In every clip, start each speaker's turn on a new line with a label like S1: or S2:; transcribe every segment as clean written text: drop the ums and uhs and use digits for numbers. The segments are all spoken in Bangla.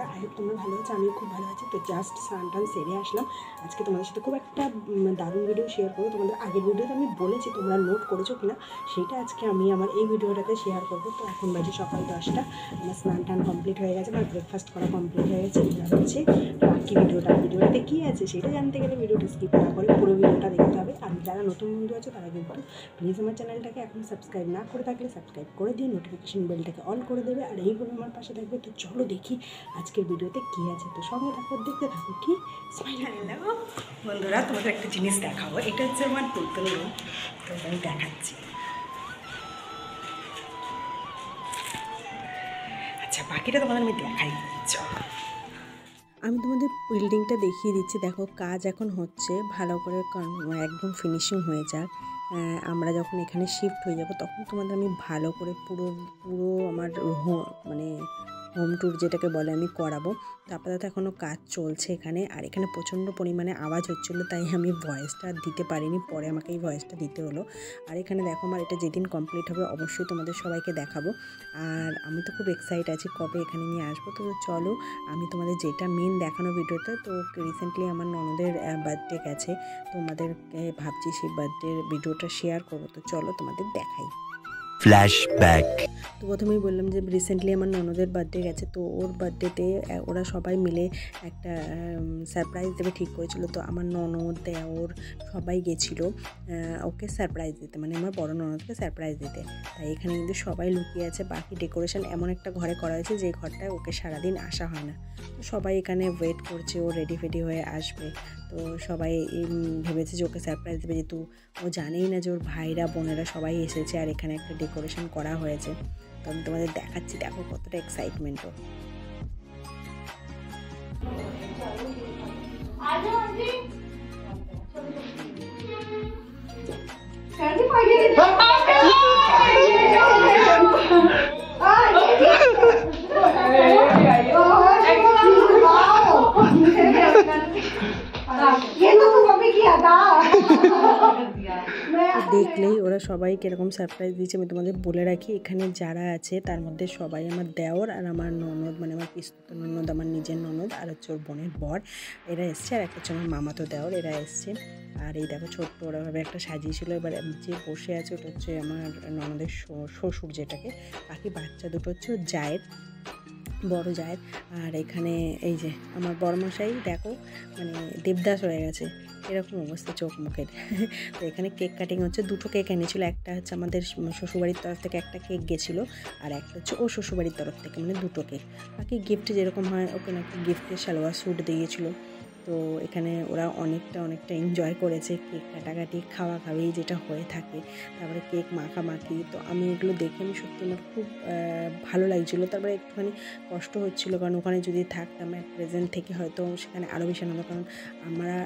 S1: তোমরা? আই হোপ তোমরা ভালো আছো, আমিও খুব ভালো আছি। তো জাস্ট স্নান টান সেরে আসলাম। আজকে তোমাদের সাথে খুব একটা দারুণ ভিডিও শেয়ার করবো। তোমাদের আগের ভিডিওতে আমি বলেছি, তোমরা নোট করেছো কিনা সেইটা আজকে আমি আমার এই ভিডিওটাতে শেয়ার করবো। তো এখন বাজে সকাল 10টা, আমার স্নান টান কমপ্লিট হয়ে গেছে, আমার ব্রেকফাস্ট করা কমপ্লিট হয়ে গেছে। এটা হচ্ছে বাকি ভিডিওটাতে কী আছে সেটা জানতে গেলে ভিডিওটা স্কিপ না করে পুরো ভিডিওটা দেখতে হবে। আর যারা নতুন বন্ধু আছে তারা কিন্তু প্লিজ আমার চ্যানেলটাকে এখন সাবস্ক্রাইব না করে থাকলে সাবস্ক্রাইব করে দিয়ে নোটিফিকেশন বেলটাকে অন করে দেবে, আর এইভাবে আমার পাশে থাকবে। তো চলো দেখি আজকের ভিডিওতে কী আছে। তো সঙ্গে থাকো, দেখতে থাকো। কি স্মাইল হ্যালো বন্ধুরা, তোমাদের একটা জিনিস দেখাবো। এটা হচ্ছে আমার নতুন রুম, তো আমি দেখাচ্ছি। আচ্ছা, বাকিটা তোমাদের আমি দেখাই দিচ্ছি। আমি তোমাদের বিল্ডিংটা দেখিয়ে দিচ্ছি। দেখো, কাজ এখন হচ্ছে, ভালো করে একদম ফিনিশিং হয়ে যাক। আমরা যখন এখানে শিফট হয়ে যাব তখন তোমাদের আমি ভালো করে পুরো আমার মানে হোম ট্যুর যেটাকে বলে আমি করাবো। তো আপাতত এখনও কাজ চলছে এখানে, আর এখানে প্রচণ্ড পরিমাণে আওয়াজ হচ্ছিলো, তাই আমি ভয়েসটা দিতে পারিনি, পরে আমাকে এই ভয়েসটা দিতে হলো। আর এখানে দেখো, আমার এটা যেদিন কমপ্লিট হবে অবশ্যই তোমাদের সবাইকে দেখাবো। আর আমি তো খুব এক্সাইট আছি কবে এখানে নিয়ে আসবো। তো চলো, আমি তোমাদের যেটা মেন দেখানো ভিডিওতে, তো রিসেন্টলি আমার ননদের বার্থডে গেছে, তোমাদেরকে ভাবছি সেই বার্থডের ভিডিওটা শেয়ার করবো। তো চলো তোমাদের দেখাই।
S2: ফ্ল্যাশব্যাক।
S1: তো প্রথমেই বললাম যে রিসেন্টলি আমার ননদের বার্থডে গেছে, তো ওর বার্থডেতে ওরা সবাই মিলে একটা সারপ্রাইজ দেবে ঠিক করেছিল। তো আমার ননদ, দেওর সবাই গেছিলো ওকে সারপ্রাইজ দিতে, মানে আমার বড় ননদকে সারপ্রাইজ দিতে। তাই এখানে কিন্তু সবাই লুকিয়ে আছে। বাকি ডেকোরেশন এমন একটা ঘরে করা হয়েছে যে ঘরটায় ওকে সারাদিন আসা হয় না। তো সবাই এখানে ওয়েট করছে, ও রেডি ফেডি হয়ে আসবে। তো সবাই ভেবেছে যে ওকে সারপ্রাইজ দেবে, যেহেতু ও জানেই না যে ওর ভাইরা বোনেরা সবাই এসেছে আর এখানে একটা ডেকোরেশন করা হয়েছে। তো আমি তোমাদের দেখাচ্ছি, দেখো কতটা এক্সাইটমেন্টও। দেখলেই ওরা সবাই কীরকম সারপ্রাইজ দিয়েছে আমি তোমাদের বলে রাখি। এখানে যারা আছে তার মধ্যে সবাই আমার দেওর আর আমার ননদ, মানে আমার পিসতুত ননদ, আমার নিজের ননদ, আর হচ্ছে ওর বোনের বর, এরা এসছে। আর একটা হচ্ছে আমার মামাতো দেওর, এরা এসছে। আর এই দেখো ছোট্ট ওরাভাবে একটা সাজিয়েছিল। এবার যে বসে আছে ওটা হচ্ছে আমার ননদের শ্বশুর যেটাকে, বাকি বাচ্চা দুটো হচ্ছে ওর জায়ের, বড় জায়ের। আর এখানে এই যে আমার বড়মশাই, দেখো মানে দেবদাস হয়ে গেছে, এরকম অবস্থা চোখ মুখের। তো এখানে কেক কাটিং হচ্ছে। দুটো কেক এনেছিলো, একটা হচ্ছে আমাদের শ্বশুরবাড়ির তরফ থেকে একটা কেক গেছিলো, আর একটা হচ্ছে ও শ্বশুরবাড়ির তরফ থেকে, মানে দুটো কেক। বাকি গিফট যেরকম হয়, ওকে নাকি গিফটের সালোয়ার স্যুট দিয়েছিলো। তো এখানে ওরা অনেকটা এনজয় করেছে, কেক কাটাকাটি, খাওয়া খাওয়ি যেটা হয়ে থাকে, তারপরে কেক মাখামাখি। তো আমি এগুলো দেখে আমি সত্যি আমার খুব ভালো লাগছিলো। তারপরে একটুখানি কষ্ট হচ্ছিলো, কারণ ওখানে যদি থাকতাম প্রেজেন্ট থেকে হয়তো সেখানে আরও বেশি আনন্দ। কারণ আমরা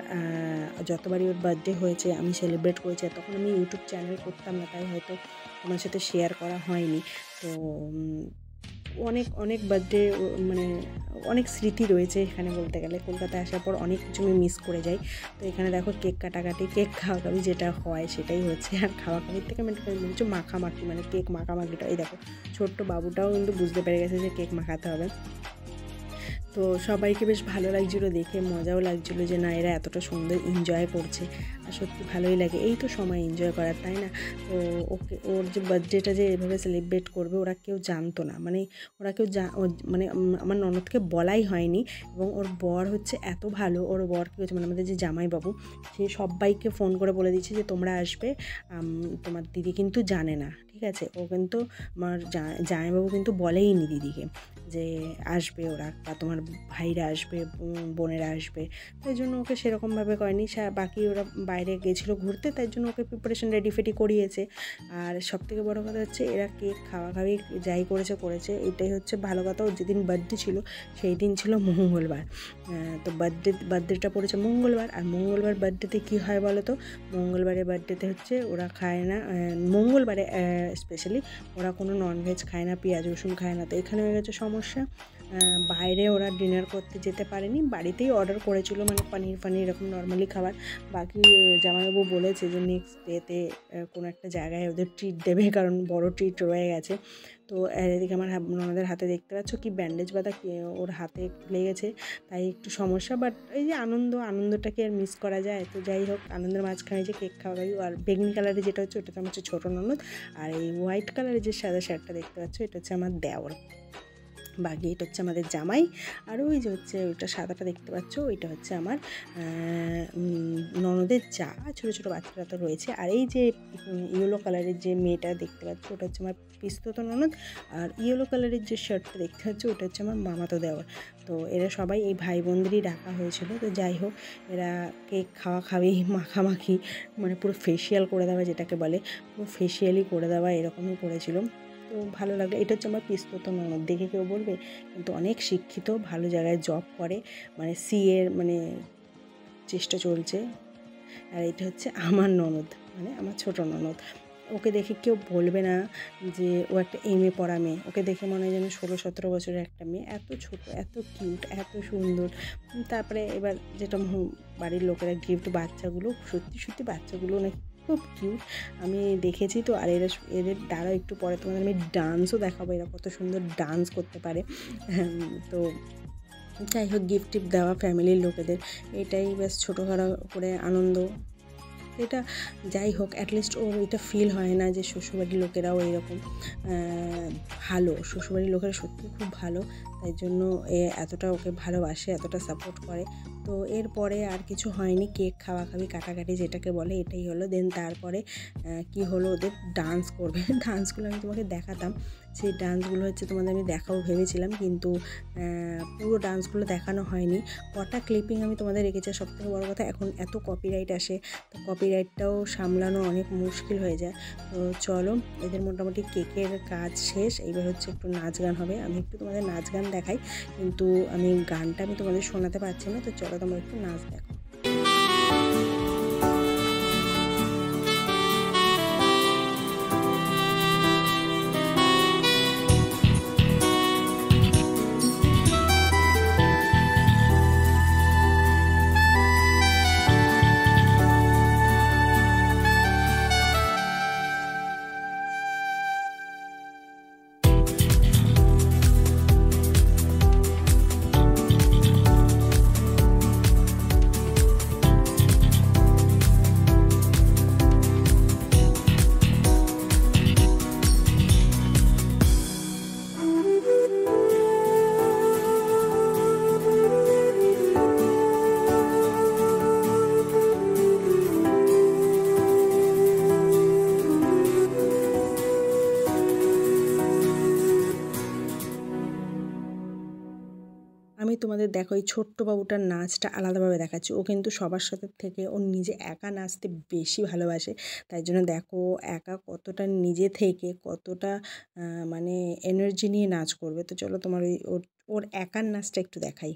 S1: যতবারই ওর বার্থডে হয়েছে আমি সেলিব্রেট করেছি, তখন আমি ইউটিউব চ্যানেল করতাম না, তাই হয়তো তোমার সাথে শেয়ার করা হয়নি। তো অনেক বার্থডে, মানে অনেক স্মৃতি রয়েছে এখানে বলতে গেলে। কলকাতায় আসার পর অনেক কিছু আমি মিস করে যাই। তো এখানে দেখো কেক কাটাকাটি, কেক খাওয়াখাওয়ি যেটা হয় সেটাই হচ্ছে। আর খাওয়াখাওয়ির থেকে আমি বলছি মাখামাখি, মানে কেক মাখামাখিটা। এই দেখো ছোট্ট বাবুটাও কিন্তু বুঝতে পেরে গেছে যে কেক মাখাতে হবে। তো সবাইকে বেশ ভালো লাগছিলো দেখে, মজাও লাগছিলো যে না, এরা এতটা সুন্দর এনজয় করছে। আর সত্যি ভালোই লাগে, এই তো সময় এনজয় করার, তাই না? তো ওর যে বার্থডেটা যে এভাবে সেলিব্রেট করবে ওরা কেউ জানতো না, মানে ওরা কেউ মানে আমার ননদকে বলাই হয়নি। এবং ওর বর হচ্ছে এত ভালো, ওর বর কী হচ্ছে, মানে আমাদের যে জামাইবাবু, সে সবাইকে ফোন করে বলে দিচ্ছে যে তোমরা আসবে, তোমার দিদি কিন্তু জানে না, ঠিক আছে? ও কিন্তু আমার জামাইবাবু কিন্তু বলেইনি দিদিকে যে আসবে ওরা, বা তোমার ভাইরা আসবে, বোনেরা আসবে। তাই জন্য ওকে সেরকমভাবে করেনি। বাকি ওরা বাইরে গেছিলো ঘুরতে, তাই জন্য ওকে প্রিপারেশন রেডি ফেডি করিয়েছে। আর সবথেকে বড়ো কথা হচ্ছে এরা কেক খাওয়াখাওয়ি যাই করেছে, এটাই হচ্ছে ভালো কথা। ওর যেদিন বার্থডে ছিল সেই দিন ছিল মঙ্গলবার। তো বার্থডেটা পড়েছে মঙ্গলবার। আর মঙ্গলবার বার্থডেতে কী হয় বলো তো? মঙ্গলবারে বার্থডেতে হচ্ছে ওরা খায় না, মঙ্গলবারে স্পেশালি ওরা কোনো ননভেজ খায় না, পেঁয়াজ রসুন খায় না। তো এখানে হয়ে গেছে সমস্যা। বাইরে ওরা ডিনার করতে যেতে পারেনি, বাড়িতেই অর্ডার করেছিল, মানে পনির ফানির এরকম নর্মালি খাবার। বাকি জামাইবাবু বলেছে যে নেক্সট ডেতে কোনো একটা জায়গায় ওদের ট্রিট দেবে, কারণ বড় ট্রিট রয়ে গেছে। তো এদিকে আমার ননদের হাতে দেখতে পাচ্ছ কি ব্যান্ডেজ বাঁধা, ওর হাতে লেগেছে, তাই একটু সমস্যা। বাট এই যে আনন্দটাকে আর মিস করা যায়। তো যাই হোক, আনন্দের মাঝখানে যে কেক খাওয়া গেল। আর বেগুনি কালারে যেটা হচ্ছে ওটা তো আমার হচ্ছে ছোটো ননদ, আর এই হোয়াইট কালারের যে সাদা শার্টটা দেখতে পাচ্ছ এটা হচ্ছে আমার দেওর। বাকি এটা হচ্ছে আমাদের জামাই। আর ওই যে হচ্ছে ওইটা সাদাটা দেখতে পাচ্ছ ওইটা হচ্ছে আমার ননদের চা। ছোটো ছোটো বাচ্চারা তো রয়েছে। আর এই যে ইয়েলো কালারের যে মেয়েটা দেখতে পাচ্ছ ওটা হচ্ছে আমার পিস্তত ননদ। আর ইয়েলো কালারের যে শার্টটা দেখতে পাচ্ছ ওটা হচ্ছে আমার মামাতো দেওর। তো এরা সবাই এই ভাই বোনদেরই ডাকা হয়েছিল। তো যাই হোক, এরা কেক খাওয়াখাওয়ি মাখামাখি, মানে পুরো ফেসিয়াল করে দেওয়া যেটাকে বলে, পুরো ফেসিয়ালই করে দেওয়া এরকমই করেছিল। তো ভালো লাগলো। এটা হচ্ছে আমার পিস্তত ননদ, দেখে কেউ বলবে, কিন্তু অনেক শিক্ষিত, ভালো জায়গায় জব করে, মানে সিএর মানে চেষ্টা চলছে। আর এটা হচ্ছে আমার ননদ, মানে আমার ছোটো ননদ। ওকে দেখে কেউ বলবে না যে ও একটা এমএ পড়া মেয়ে। ওকে দেখে মনে হয় যেন 16-17 বছরের একটা মেয়ে, এত ছোট, এত কিউট, এত সুন্দর। তারপরে এবার যেটা বাড়ির লোকেরা গিফট, বাচ্চাগুলো সত্যি সত্যি বাচ্চাগুলো নাকি খুব কিউট, আমি দেখেছি। তো আর এদের দ্বারা একটু পরে তোমাদের আমি ডান্সও দেখাবো, এরা কত সুন্দর ডান্স করতে পারে। তো যাই হোক, গিফট টিফট দেওয়া ফ্যামিলির লোকেদের, এটাই বেশ ছোটোখাটো করে আনন্দ। এটা যাই হোক, অ্যাটলিস্ট ওর এটা ফিল হয় না যে শ্বশুরবাড়ির লোকেরাও এরকম ভালো। শ্বশুরবাড়ির লোকেরা সত্যি খুব ভালো, তাই জন্য এতটা ওকে ভালোবাসে, এতটা সাপোর্ট করে। তো এরপরে আর কিছু হয়নি, কেক খাওয়াখাওয়ি কাটাকাটি যেটাকে বলে এটাই হলো। দেন তারপরে কি হলো, ওদের ডান্স করবে। ডান্সগুলো আমি তোমাকে দেখাতাম, সেই ডান্সগুলো হচ্ছে তোমাদের আমি দেখাবো ভেবেছিলাম, কিন্তু পুরো ডান্সগুলো দেখানো হয়নি। কটা ক্লিপিং আমি তোমাদের রেখেছি। সবথেকে বড়ো কথা, এখন এত কপিরাইট আসে, তো কপিরাইটটাও সামলানো অনেক মুশকিল হয়ে যায়। তো চলো, এদের মোটামুটি কেকের কাজ শেষ, এইবার হচ্ছে একটু নাচ গান হবে। আমি একটু তোমাদের নাচ গান দেখাই, কিন্তু আমি গানটা আমি তোমাদের শোনাতে পারছি না। তো চলো তোমরা একটু নাচ দেখো। আমি তোমাদের দেখো এই ছোট্ট বাবুটার নাচটা আলাদাভাবে দেখাচ্ছি। ও কিন্তু সবার সাথে থেকে ও নিজে একা নাচতে বেশি ভালোবাসে, তাই জন্য দেখো একা কতটা নিজে থেকে কতটা মানে এনার্জি নিয়ে নাচ করবে। তো চলো তোমার ওর একার নাচটা একটু দেখাই।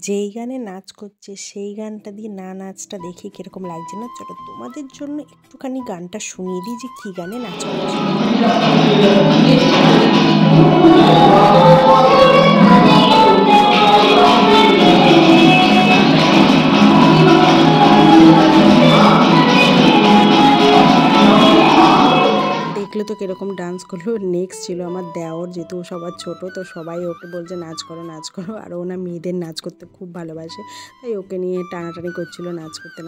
S1: যেই গানে নাচ করছে সেই গানটা দিয়ে না নাচটা দেখি কীরকম লাগছে না। চলো তোমাদের জন্য একটুখানি গানটা শুনিয়ে দিই যে কী গানে নাচ করছে। দেখলে তো কীরকম ডান্স করলো। নেক্সট ছিল আমার দেওর, যেহেতু সবার ছোট, তো সবাই ওকে বলছে নাচ করো নাচ করো, আর ও না মেয়েদের নাচ করতে খুব ভালোবাসে, তাই ওকে নিয়ে টানাটানি করছিল নাচ করতে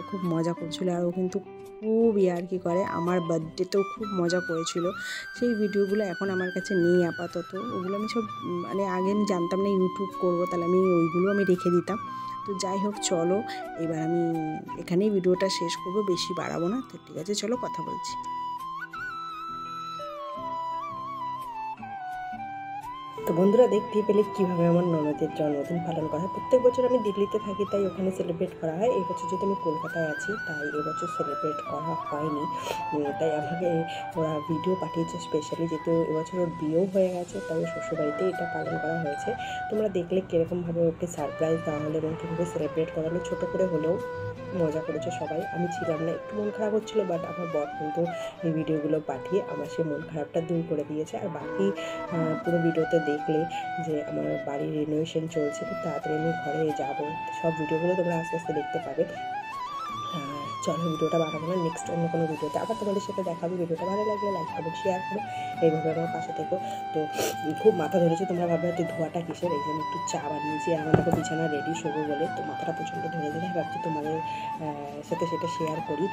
S1: খুব মজা করছিল। আর ও কিন্তু খুব ইয়ার্কি করে, আমার বার্থডেতেও খুব মজা করেছিল। সেই ভিডিওগুলো এখন আমার কাছে নেই আপাতত, ওগুলো আমি সব মানে আগে আমি জানতাম না ইউটিউব করবো, তাহলে ওইগুলো আমি রেখে দিতাম। তো যাই হোক, চলো এবার আমি এখানেই ভিডিওটা শেষ করবো, বেশি বাড়াবো না। তো ঠিক আছে, চলো কথা বলছি। তো বন্ধুরা, দেখতেই পেলে কীভাবে আমার ননদের জন্মদিন পালন করা হয়। প্রত্যেক বছর আমি দিল্লিতে থাকি, তাই ওখানে সেলিব্রেট করা হয়। এই বছর যেহেতু আমি কলকাতায় আছি, তাই এবছর সেলিব্রেট করা হয়নি। তাই আমাকে ওরা ভিডিও পাঠিয়েছে স্পেশালি, যেহেতু এবছর ওর বিয়েও হয়ে গেছে, তাই ওর শ্বশুরবাড়িতে এটা পালন করা হয়েছে। তোমরা দেখলে কীরকমভাবে ওকে সারপ্রাইজ দেওয়া হলো এবং কীভাবে সেলিব্রেট করা হলো। ছোটো করে হলেও মজা করেছে সবাই, আমি ছিলাম না, একটু মন খারাপ হচ্ছিলো, বাট আমার বর কিন্তু এই ভিডিওগুলো পাঠিয়ে আমার সেই মন খারাপটা দূর করে দিয়েছে। আর বাকি পুরো ভিডিওতে দেখলে যে আমার বাড়ির রিনোভেশন চলছে, খুব তাড়াতাড়ি আমি ঘরে যাবো, সব ভিডিওগুলো তোমরা আস্তে আস্তে দেখতে পাবে। চলো ভিডিওটা বানাবো না, নেক্সট অন্য কোনো ভিডিওতে আবার তোমাদের সাথে দেখাবো। ভিডিওটা ভালো লাগলে লাইক করো, শেয়ার করো, এইভাবে আমার পাশে থেকো। তো খুব মাথা ধরেছে, তোমরা ভাববে হয়তো ধোয়াটা কিসের, এই জন্য একটু চা বানিয়েছি, আমার দেখো বিছানা রেডি শোবো বলে, তো মাথাটা প্রচণ্ড ধরে ধরে ভাবছি তোমাদের সাথে সেটা শেয়ার করি।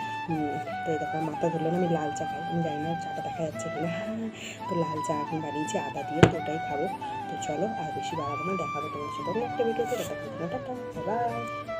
S1: তো এই দেখো মাথা ধরলে না, আমি লাল চা খাই, আমি জানি না চাটা দেখা যাচ্ছে কিনা। তো লাল চা এখন বানিয়েছি আদা দিয়ে, তো ওটাই খাবো। তো চলো আর বেশি বাড়াবো না, দেখাবো তোমার সাথে একটা ভিডিওতে, দেখা করবো না, টাটা বাই।